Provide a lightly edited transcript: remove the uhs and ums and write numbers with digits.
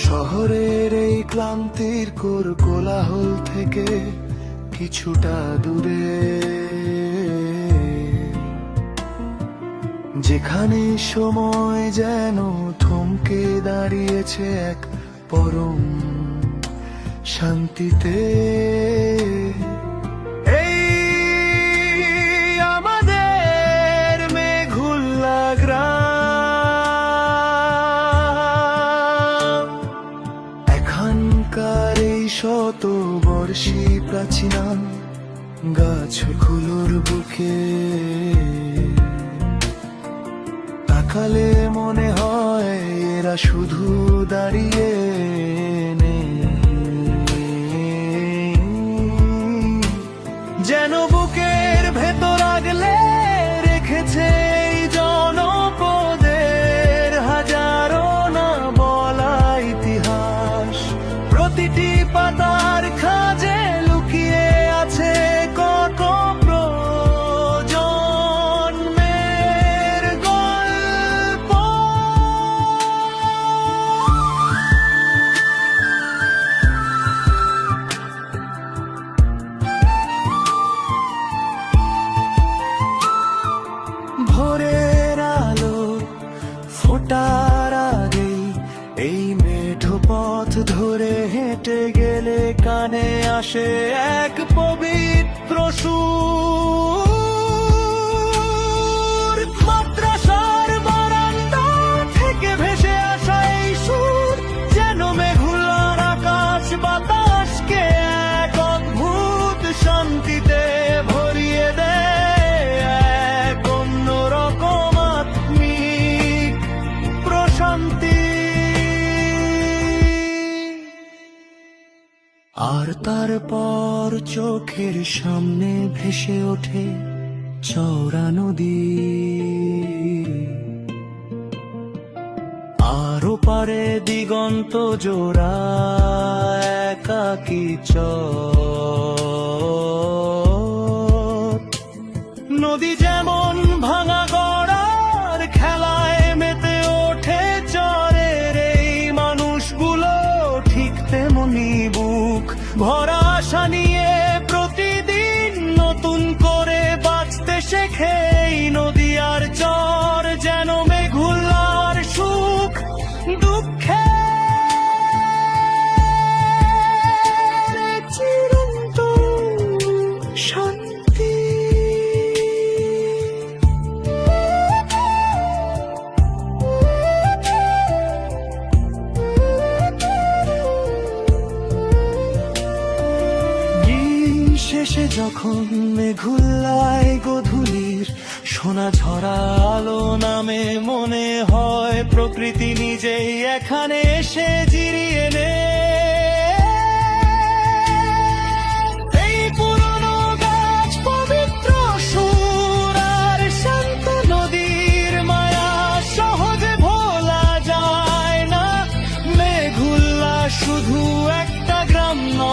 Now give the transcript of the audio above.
শহরের এই ক্লান্তির কোলাহল থেকে কিছুটা দূরে, যেখানে সময় যেন থমকে দাঁড়িয়েছে এক পরম শান্তিতে। এই আমাদের মেঘুল্লা গ্রাম, এখানকার এই শতবর্ষী প্রাচীনাম গাছগুলোর বুকে তাকালে মনে হয় এরা শুধু দাঁড়িয়ে নেই, যেন বুকের ভেতর আগলে রেখেছে এই জনপদের হাজারো না বলা ইতিহাস। প্রতিটি পাতার খাঁজে লুকিয়ে আছে কত প্রজন্মের গল্প। ভোরের আলো ফোটার আগেই এই মেঠো পথ ধরে হেঁটে গেলে কানে আসে এক পবিত্র সুর। মাদ্রাসার বারান্দা থেকে ভেসে আসা এই সুর যেন মেঘুলার আকাশ বাতাসকে এক অদ্ভুত শান্তিতে ভরিয়ে দেয়, এক অন্যরকম আত্মিক প্রশান্তি। আর তারপর চোখের সামনে ভেসে ওঠে চওড়া নদী, আর ওপারে দিগন্ত জোড়া একাকী চর। নদী যেমন ভাঙা গড়ার খেলায় মেতে ওঠে চরের এই মানুষগুলো, ঠিক তেমনি বুক ভরা আশা নিয়ে প্রতিদিন নতুন করে বাঁচতে শেখে এই নদী আর চর, যেন মেঘুল্লার সুখ দুঃখের চিরন্তন শান্তি। শেষে যখন মেঘুল্লায় গধূলির সোনা ঝরা আলো নামে, মনে হয় প্রকৃতি নিজেই এখানে এসে জিরিয়ে নেয়। এই পুরনো গাছ, পবিত্র সুর আর শান্ত নদীর মায়া সহজে ভোলা যায় না। মেঘুল্লা শুধু একটা গ্রাম নয়,